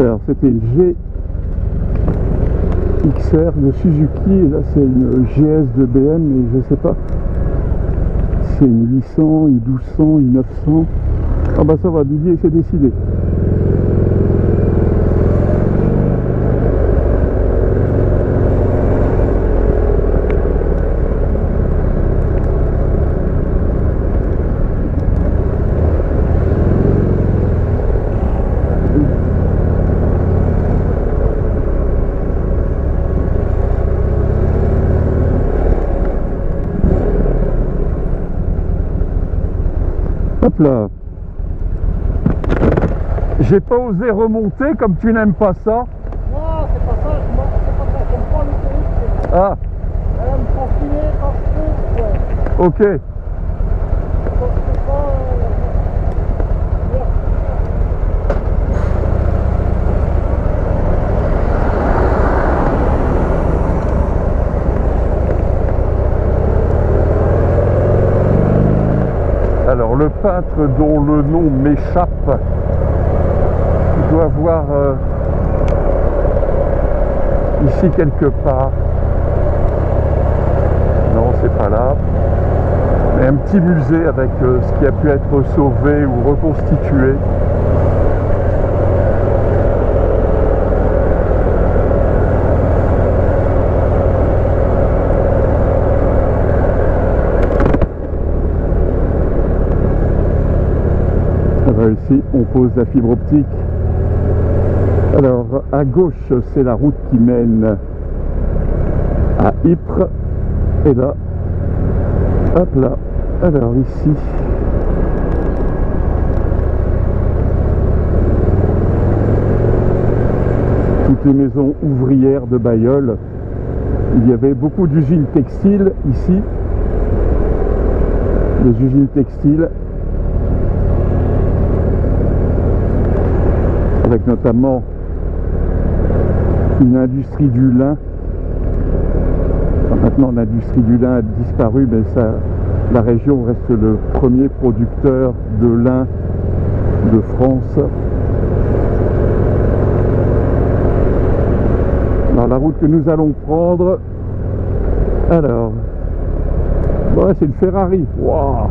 Alors c'était une GXR de Suzuki et là c'est une GS de BM, mais je sais pas. C'est une 800, une 1200, une 900. Ah bah ça va, Didier s'est décidé. Hop là. J'ai pas osé remonter comme tu n'aimes pas ça. Non, c'est pas ça, c'est pas ça, j'aime pas l'autoroute. Ah, Elle me prend filer quand je trouve. ok. Donc c'est pas... Alors le peintre dont le nom m'échappe, il doit voir ici quelque part. Non, c'est pas là. Mais un petit musée avec ce qui a pu être sauvé ou reconstitué. Ici, on pose la fibre optique. Alors, à gauche, c'est la route qui mène à Ypres. Et là, hop là. Alors ici, toutes les maisons ouvrières de Bailleul. Il y avait beaucoup d'usines textiles ici. Des usines textiles. Avec notamment une industrie du lin. Enfin, maintenant l'industrie du lin a disparu, mais ça, la région reste le premier producteur de lin de France. Alors la route que nous allons prendre, alors, ouais, c'est une Ferrari. Wow.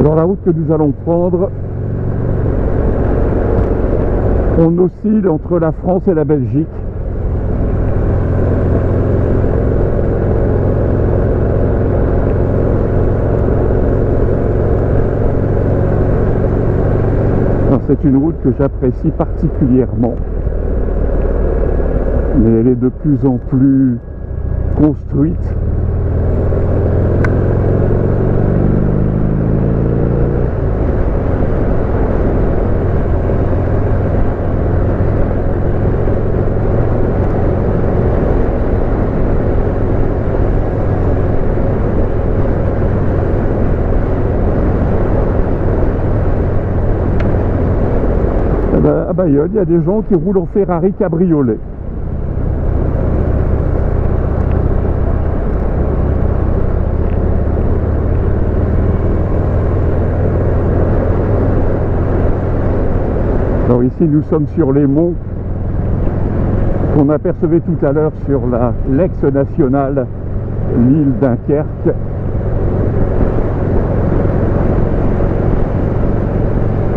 Alors la route que nous allons prendre, on oscille entre la France et la Belgique. C'est une route que j'apprécie particulièrement. Mais elle est de plus en plus construite. À Bailleul, il y a des gens qui roulent en Ferrari cabriolet. Alors ici, nous sommes sur les monts qu'on apercevait tout à l'heure sur l'ex-nationale, l'île Dunkerque.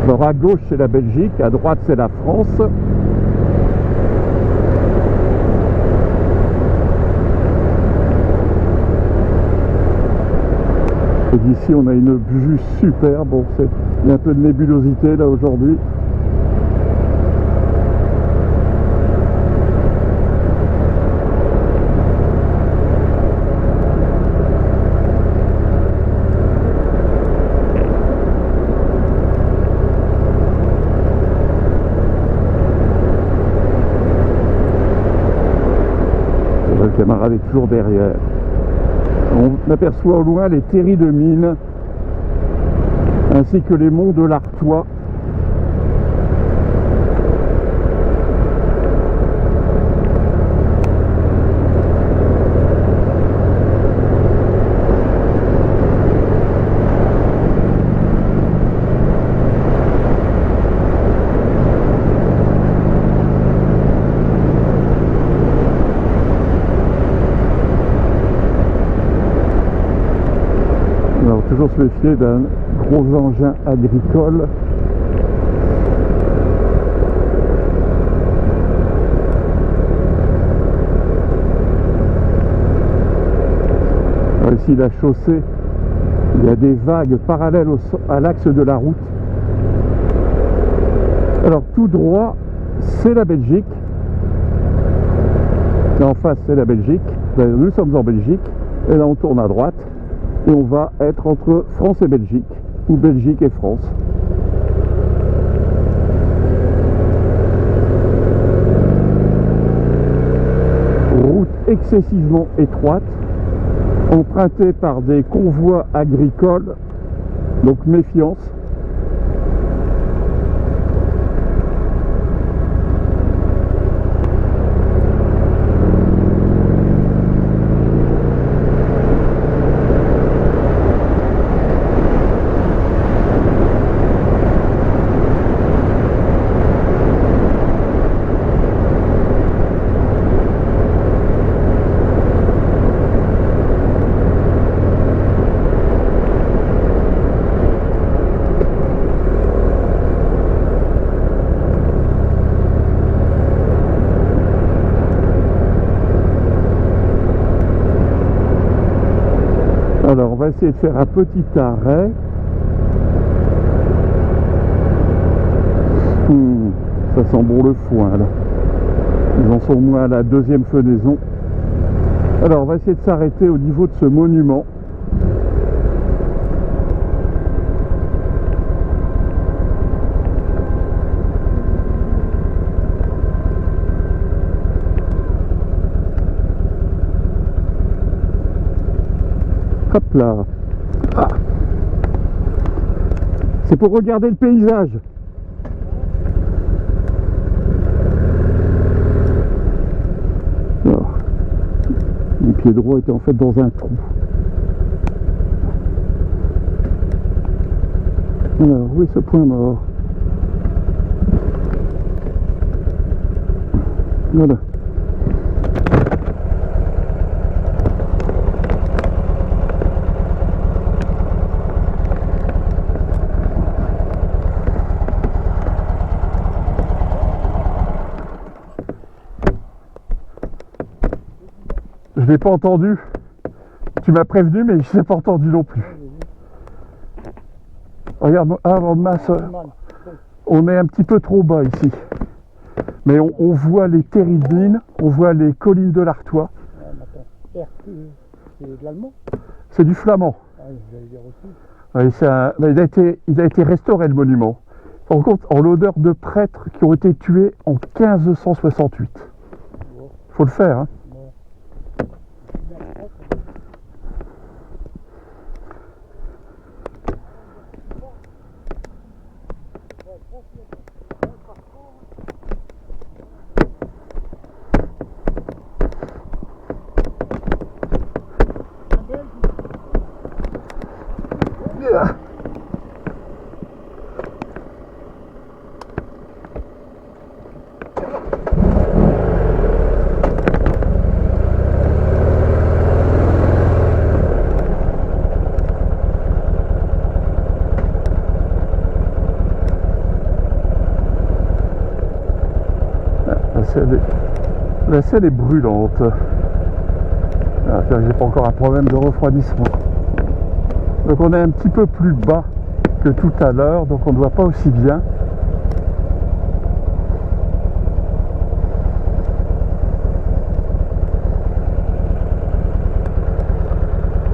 Alors à gauche c'est la Belgique, à droite c'est la France. Et d'ici on a une vue superbe. Bon, il y a un peu de nébulosité là aujourd'hui. Le camarade est toujours derrière. On aperçoit au loin les terris de mines ainsi que les monts de l'Artois. se méfier d'un gros engin agricole. Ici la chaussée, il y a des vagues parallèles à l'axe de la route. Alors tout droit, c'est la Belgique. Et en face, c'est la Belgique. Nous sommes en Belgique. Et là, on tourne à droite. Et on va être entre France et Belgique. Ou Belgique et France. Route excessivement étroite, empruntée par des convois agricoles. Donc méfiance. Alors on va essayer de faire un petit arrêt. Ça sent bon le foin là. Ils en sont au moins à la deuxième fenaison. Alors on va essayer de s'arrêter au niveau de ce monument. Hop là. Ah. C'est pour regarder le paysage. Alors, mon pied droit était en fait dans un trou. Alors, où est ce point mort? Voilà. Je l'ai pas entendu. Tu m'as prévenu, mais je l'ai pas entendu non plus. Regarde, ah mince, on est un petit peu trop bas ici. Mais on voit les terrines, on voit les collines de l'Artois. C'est de l'allemand? C'est du flamand. Ah, j'allais dire aussi. Oui, il a été restauré le monument. Par contre, en l'honneur de prêtres qui ont été tués en 1568. Faut le faire, hein. La selle est brûlante. J'ai pas encore un problème de refroidissement. Donc on est un petit peu plus bas que tout à l'heure, donc on ne voit pas aussi bien.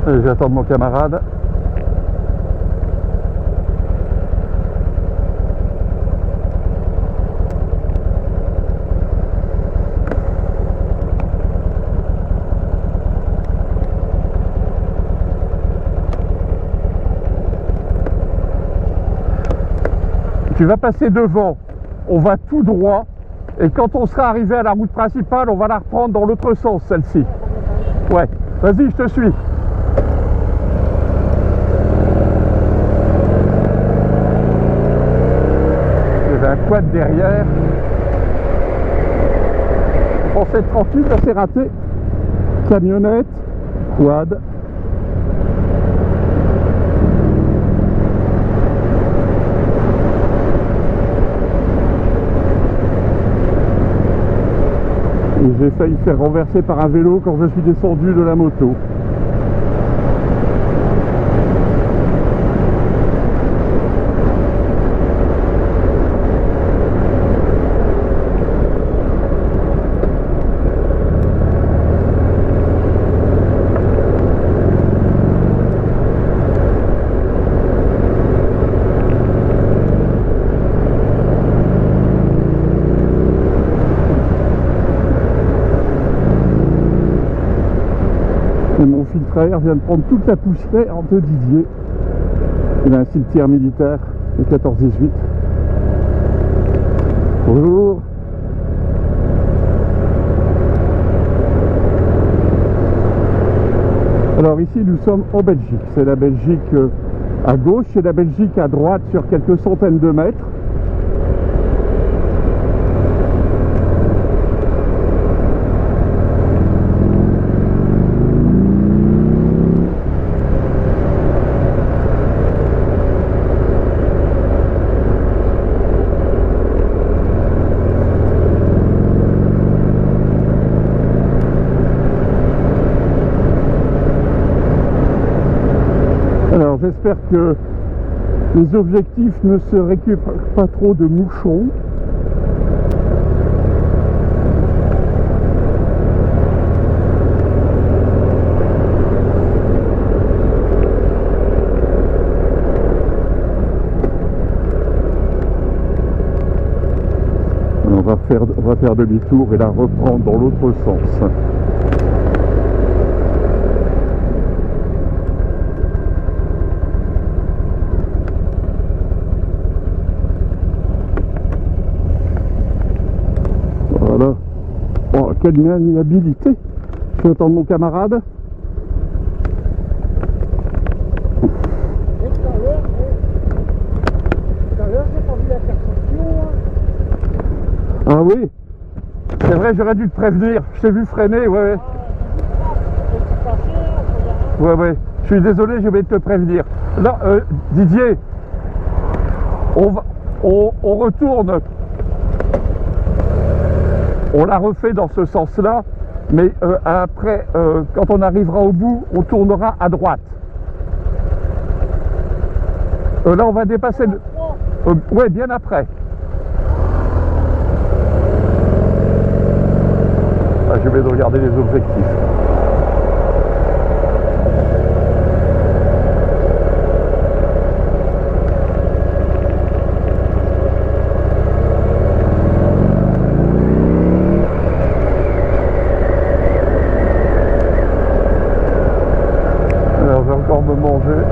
Allez, j'attends mon camarade. Tu vas passer devant, on va tout droit, et quand on sera arrivé à la route principale, on va la reprendre dans l'autre sens, celle-ci. Ouais, vas-y, je te suis. Il y avait un quad derrière. Je pensais être tranquille, là c'est raté. Camionnette, quad. Et j'ai failli faire renverser par un vélo quand je suis descendu de la moto. Et mon filtreur vient de prendre toute la poussière de Didier. Il a un cimetière militaire de 14-18. Bonjour. Alors ici nous sommes en Belgique. C'est la Belgique à gauche et la Belgique à droite sur quelques centaines de mètres. Alors j'espère que les objectifs ne se récupèrent pas trop de mouchons. On va faire demi-tour et la reprendre dans l'autre sens. Voilà. Oh, quelle maniabilité! Je vais attendre mon camarade. Tout à l'heure, j'ai pas vu l'intersection. Ah oui, c'est vrai, j'aurais dû te prévenir. Je t'ai vu freiner, ouais. Ouais. Je suis désolé, j'ai oublié de te prévenir. Là, Didier, on retourne. On l'a refait dans ce sens-là, mais après, quand on arrivera au bout, on tournera à droite. Là, on va dépasser le... ouais, bien après. Ah, je vais regarder les objectifs. Alors, je vais encore me manger.